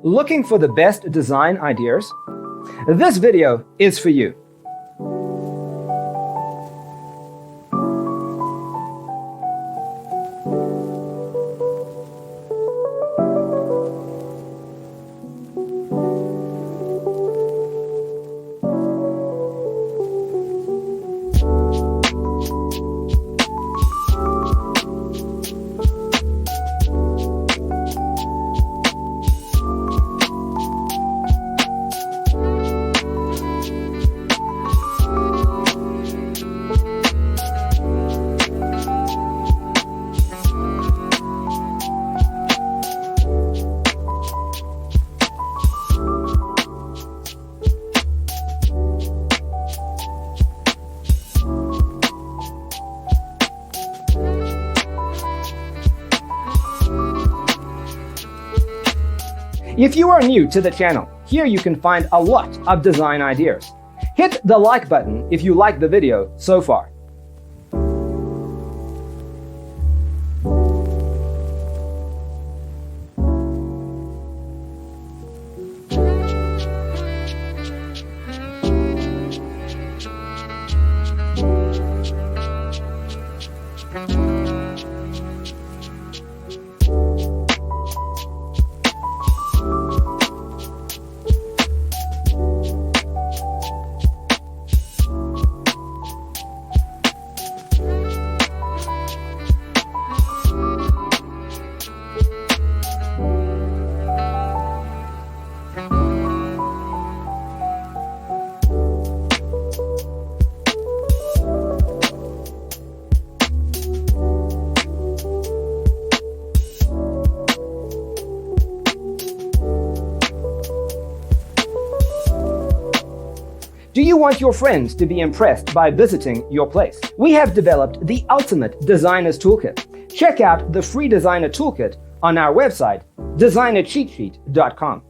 Looking for the best design ideas? This video is for you. If you are new to the channel, here you can find a lot of design ideas. Hit the like button if you like the video so far. Do you want your friends to be impressed by visiting your place? We have developed the ultimate designer's toolkit. Check out the free designer toolkit on our website, designercheatsheet.com.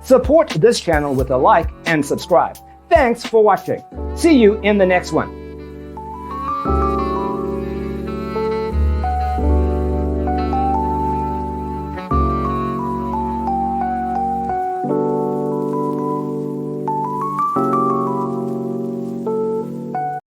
Support this channel with a like and subscribe. Thanks for watching. See you in the next one.